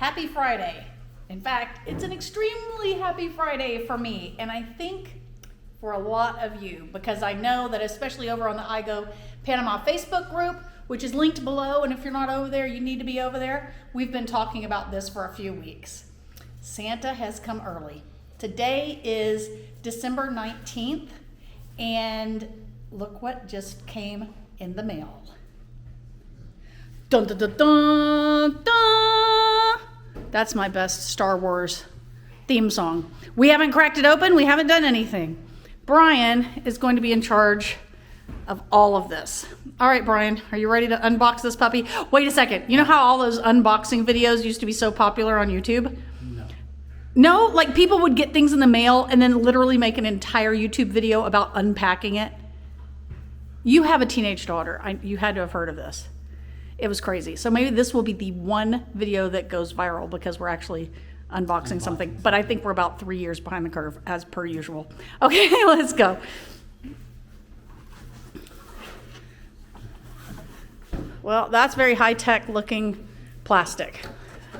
Happy Friday. In fact, it's an extremely happy Friday for me, and I think for a lot of you, because I know that especially over on the IGO Panama Facebook group, which is linked below, and if you're not over there, you need to be over there. We've been talking about this for a few weeks. Santa has come early. Today is December 19th, and look what just came in the mail. Dun dun dun dun dun! That's my best Star Wars theme song. We haven't cracked it open. We haven't done anything. Brian is going to be in charge of all of this. All right, Brian, are you ready to unbox this puppy? Wait a second. You know how all those unboxing videos used to be so popular on YouTube? No, like people would get things in the mail and then literally make an entire YouTube video about unpacking it. You have a teenage daughter. You had to have heard of this. It was crazy. So maybe this will be the one video that goes viral because we're actually unboxing something. But I think we're about 3 years behind the curve as per usual. Okay, let's go. Well, that's very high-tech looking plastic.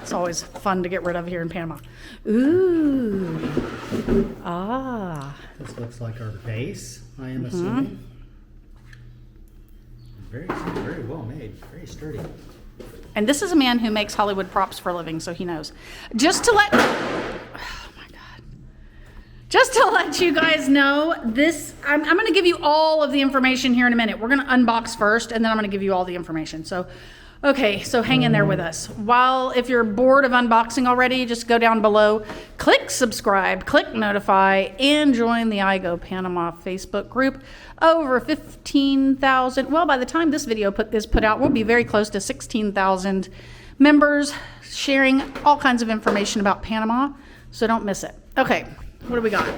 It's always fun to get rid of here in Panama. Ooh. Ah. This looks like our base, I am assuming. Very well made, very sturdy. And this is a man who makes Hollywood props for a living, so he knows. Just to let you guys know, I'm going to give you all of the information here in a minute. We're going to unbox first, and then I'm going to give you all the information. So, okay, so hang in there with us. If you're bored of unboxing already, just go down below, click subscribe, click notify, and join the IGO Panama Facebook group. Over 15,000, well, by the time this video is put out, we'll be very close to 16,000 members sharing all kinds of information about Panama, so don't miss it. Okay, what do we got?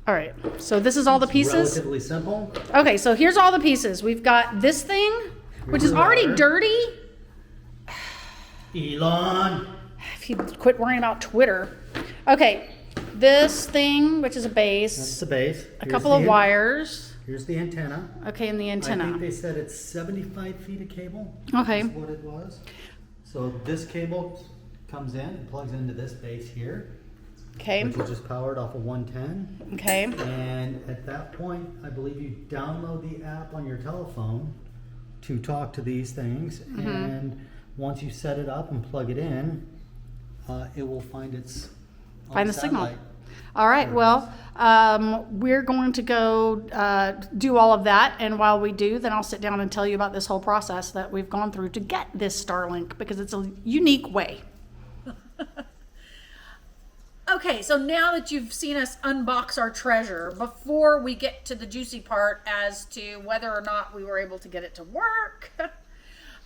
All right, so this is all the pieces. Relatively simple. Okay, so here's all the pieces. We've got this thing, which is already dirty. Elon. If you quit worrying about Twitter. Okay, this thing, which is a base. That's the base. A couple of wires. Here's the antenna. Okay, and the antenna. I think they said it's 75 feet of cable. Okay. That's what it was. So this cable comes in and plugs into this base here. Okay. Which is just powered off of 110. Okay. And at that point, I believe you download the app on your telephone to talk to these things. Mm-hmm. And once you set it up and plug it in, it will find the signal. All right. Well, we're going to go do all of that, and while we do, then I'll sit down and tell you about this whole process that we've gone through to get this Starlink, because it's a unique way. Okay, so now that you've seen us unbox our treasure, before we get to the juicy part as to whether or not we were able to get it to work,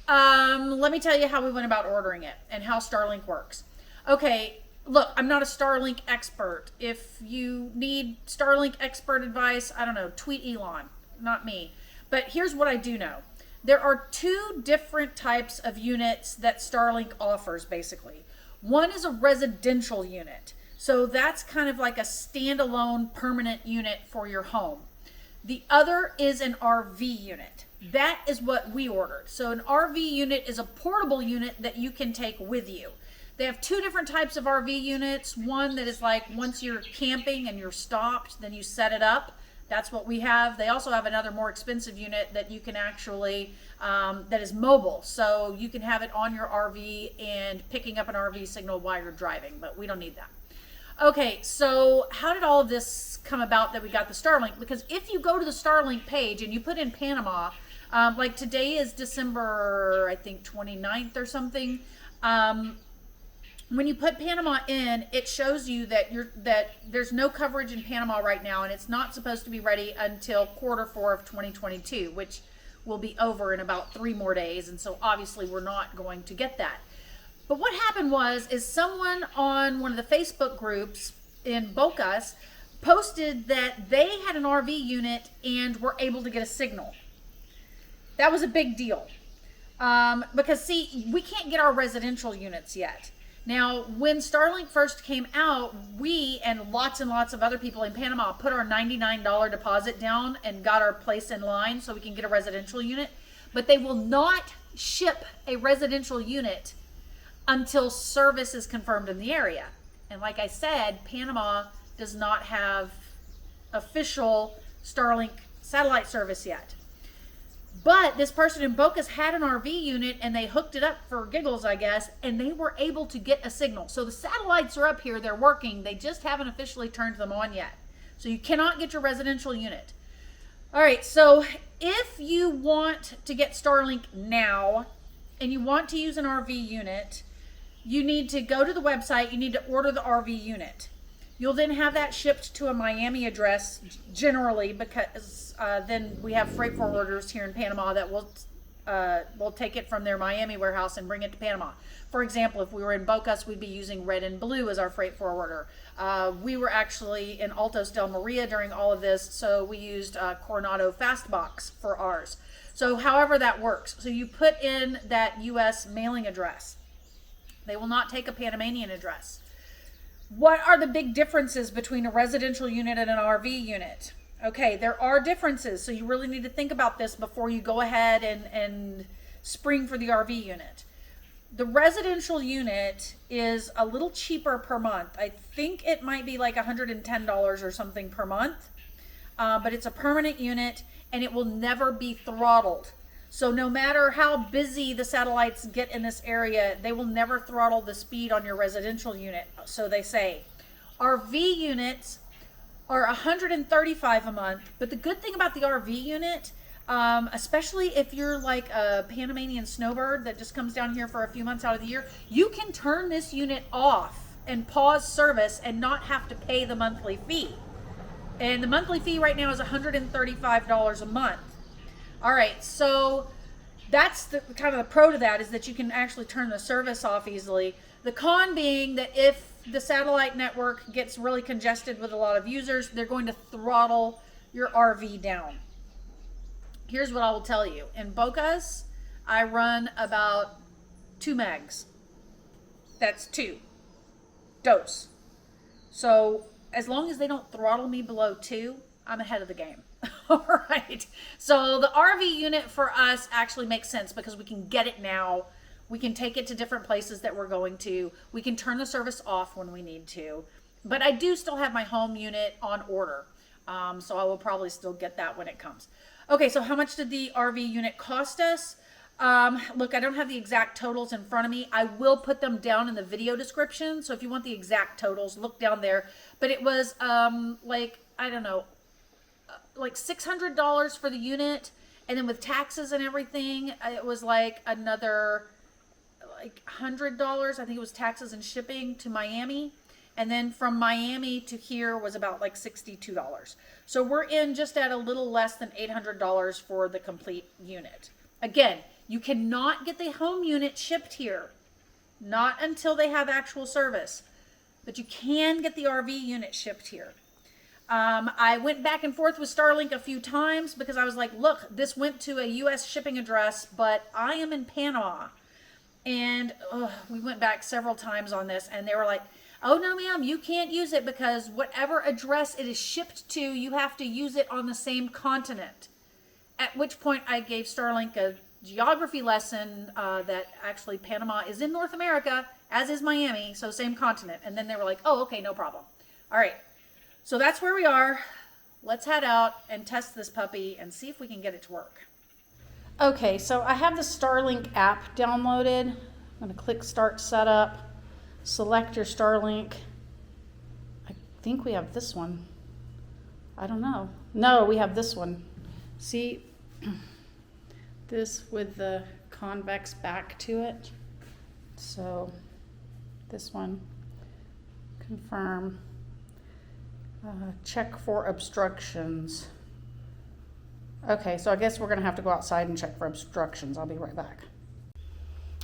let me tell you how we went about ordering it and how Starlink works. Okay, look, I'm not a Starlink expert. If you need Starlink expert advice, I don't know, tweet Elon, not me. But here's what I do know. There are two different types of units that Starlink offers, basically. One is a residential unit. So that's kind of like a standalone permanent unit for your home. The other is an RV unit. That is what we ordered. So an RV unit is a portable unit that you can take with you. They have two different types of RV units. One that is like once you're camping and you're stopped, then you set it up. That's what we have. They also have another more expensive unit that you can actually, that is mobile. So you can have it on your RV and picking up an RV signal while you're driving, but we don't need that. Okay, so how did all of this come about that we got the Starlink? Because if you go to the Starlink page and you put in Panama, like today is December, I think 29th or something. When you put Panama in, it shows you that there's no coverage in Panama right now, and it's not supposed to be ready until Q4 of 2022, which will be over in about 3 more days, and so obviously we're not going to get that. But what happened is someone on one of the Facebook groups in Bocas posted that they had an RV unit and were able to get a signal. That was a big deal. Because see, we can't get our residential units yet. Now, when Starlink first came out, we and lots of other people in Panama put our $99 deposit down and got our place in line so we can get a residential unit. But they will not ship a residential unit until service is confirmed in the area. And like I said, Panama does not have official Starlink satellite service yet. But this person in Bocas had an RV unit and they hooked it up for giggles, I guess, and they were able to get a signal. So the satellites are up here, they're working, they just haven't officially turned them on yet. So you cannot get your residential unit. All right, so if you want to get Starlink now and you want to use an RV unit, you need to go to the website, you need to order the RV unit. You'll then have that shipped to a Miami address generally, because then we have freight forwarders here in Panama that will take it from their Miami warehouse and bring it to Panama. For example, if we were in Bocas, we'd be using Red and Blue as our freight forwarder. We were actually in Altos Del Maria during all of this, so we used Coronado Fastbox for ours. So however that works. So you put in that U.S. mailing address. They will not take a Panamanian address. What are the big differences between a residential unit and an RV unit? Okay, there are differences, so you really need to think about this before you go ahead and spring for the RV unit. The residential unit is a little cheaper per month. I think it might be like $110 or something per month, but it's a permanent unit and it will never be throttled. So no matter how busy the satellites get in this area, they will never throttle the speed on your residential unit, so they say. RV units are $135 a month, but the good thing about the RV unit, especially if you're like a Panamanian snowbird that just comes down here for a few months out of the year, you can turn this unit off and pause service and not have to pay the monthly fee. And the monthly fee right now is $135 a month. All right, so that's the kind of the pro to that, is that you can actually turn the service off easily. The con being that if the satellite network gets really congested with a lot of users, they're going to throttle your RV down. Here's what I will tell you. In Bocas, I run about 2 megs. That's 2 dose. So as long as they don't throttle me below 2, I'm ahead of the game. All right. So the RV unit for us actually makes sense because we can get it now. We can take it to different places that we're going to. We can turn the service off when we need to. But I do still have my home unit on order. So I will probably still get that when it comes. Okay, so how much did the RV unit cost us? Look, I don't have the exact totals in front of me. I will put them down in the video description. So if you want the exact totals, look down there. But it was like, I don't know, like $600 for the unit, and then with taxes and everything, it was like another like $100. I think it was taxes and shipping to Miami, and then from Miami to here was about like $62. So we're in just at a little less than $800 for the complete unit. Again, you cannot get the home unit shipped here, not until they have actual service, but you can get the RV unit shipped here. I went back and forth with Starlink a few times because I was like, look, this went to a U.S. shipping address, but I am in Panama. And we went back several times on this, and they were like, oh, no, ma'am, you can't use it because whatever address it is shipped to, you have to use it on the same continent. At which point I gave Starlink a geography lesson that actually Panama is in North America, as is Miami, so same continent. And then they were like, oh, okay, no problem. All right. So that's where we are. Let's head out and test this puppy and see if we can get it to work. Okay, so I have the Starlink app downloaded. I'm going to click Start Setup, select your Starlink. I think we have this one. I don't know. No, we have this one. See, this with the convex back to it. So this one, confirm. Check for obstructions. Okay, so I guess we're going to have to go outside and check for obstructions. I'll be right back.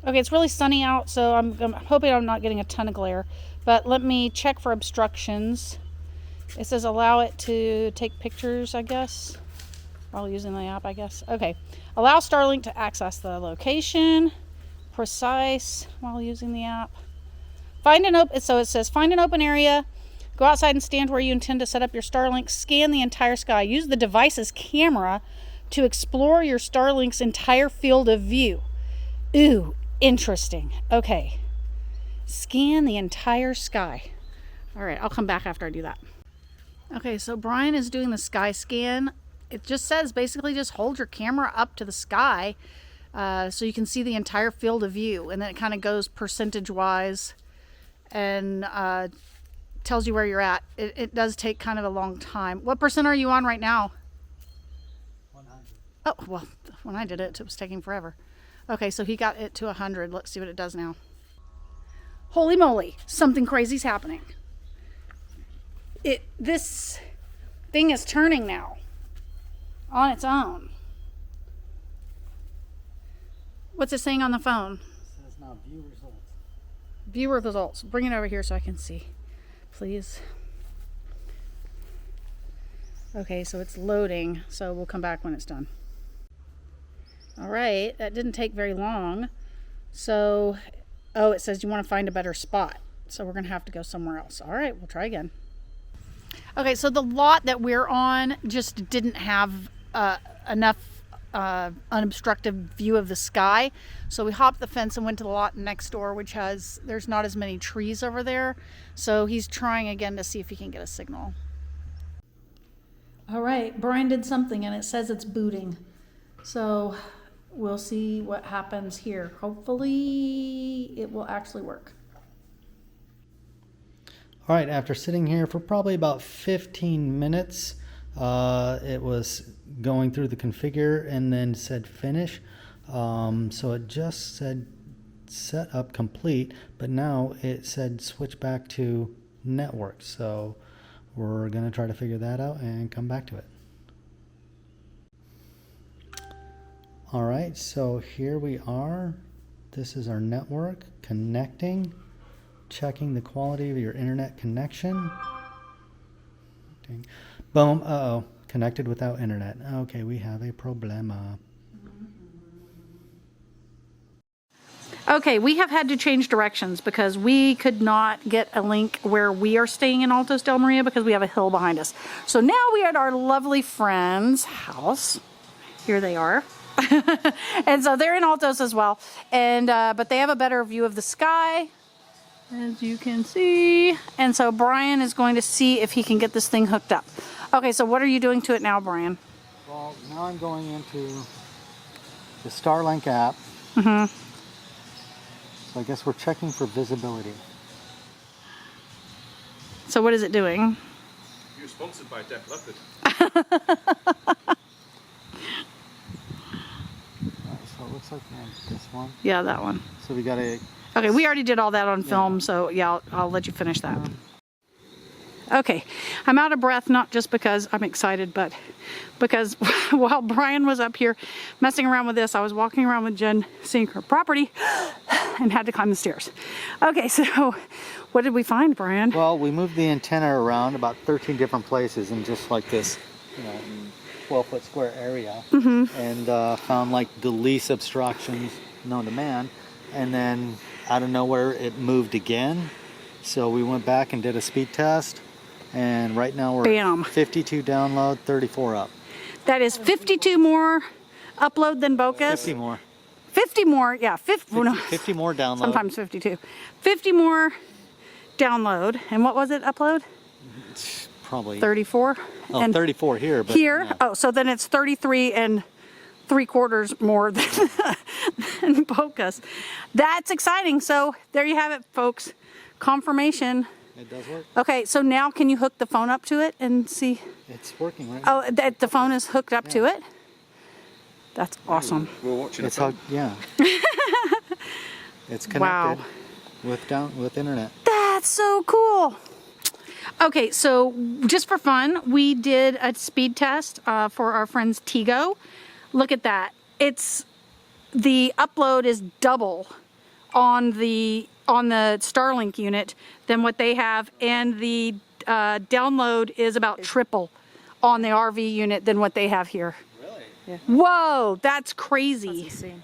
Okay, it's really sunny out, so I'm hoping I'm not getting a ton of glare. But let me check for obstructions. It says allow it to take pictures, I guess, while using the app, I guess. Okay, allow Starlink to access the location. Precise while using the app. So it says find an open area, go outside and stand where you intend to set up your Starlink, scan the entire sky, use the device's camera to explore your Starlink's entire field of view. Ooh, interesting. Okay. Scan the entire sky. All right, I'll come back after I do that. Okay, so Brian is doing the sky scan. It just says basically just hold your camera up to the sky so you can see the entire field of view. And then it kind of goes percentage-wise and tells you where you're at. It does take kind of a long time. What percent are you on right now? 100. Oh, well, when I did it, it was taking forever. Okay, so he got it to 100. Let's see what it does now. Holy moly, something crazy's happening. This thing is turning now on its own. What's it saying on the phone? It says now view results. View results. Bring it over here so I can see, please. Okay, so it's loading, so we'll come back when it's done. All right, that didn't take very long. So, oh, it says you want to find a better spot. So we're going to have to go somewhere else. All right, we'll try again. Okay, so the lot that we're on just didn't have enough unobstructed view of the sky. So we hopped the fence and went to the lot next door, which there's not as many trees over there. So he's trying again to see if he can get a signal. All right, Brian did something and it says it's booting. So we'll see what happens here. Hopefully it will actually work. All right, after sitting here for probably about 15 minutes, it was going through the configure and then said finish. So it just said set up complete, but now it said switch back to network. So we're going to try to figure that out and come back to it. All right, so here we are. This is our network connecting. Checking the quality of your internet connection. Ding. Boom. Uh-oh. Connected without internet. Okay, we have a problema. Okay, we have had to change directions because we could not get a link where we are staying in Altos Del Maria because we have a hill behind us. So now we are at our lovely friend's house. Here they are. And so they're in Altos as well. And but they have a better view of the sky, as you can see. And so Brian is going to see if he can get this thing hooked up. Okay, so what are you doing to it now, Brian? Well, now I'm going into the Starlink app. Mm-hmm. So I guess we're checking for visibility. So what is it doing? You're sponsored by Def Leppard. So it looks like we have this one. Yeah, that one. So we got a... Okay, we already did all that on film, so yeah, I'll let you finish that. Okay, I'm out of breath, not just because I'm excited, but because while Brian was up here messing around with this, I was walking around with Jen, seeing her property, and had to climb the stairs. Okay, so what did we find, Brian? Well, we moved the antenna around about 13 different places in just like this, 12-foot square area, and found like the least obstructions known to man. And then out of nowhere, it moved again. So we went back and did a speed test. And right now we're at 52 download, 34 up. That is 52 more upload than Bocas. 50 more. 50 more, yeah. 50 more download. Sometimes 52. 50 more download. And what was it, upload? Probably 34. Oh, and 34 here. But here? Yeah. Oh, so then it's 33 and 3/4 more than Bocas. That's exciting. So there you have it, folks. Confirmation. It does work. Okay, so now can you hook the phone up to it and see? It's working right now. Oh, the phone is hooked up to it? That's awesome. We're watching It's a film. hooked, yeah. It's connected with internet. That's so cool. Okay, so just for fun, we did a speed test for our friends Tigo. Look at that. The upload is double on the Starlink unit than what they have, and the download is about triple on the RV unit than what they have here. Really? Yeah. Whoa, that's crazy. That's insane.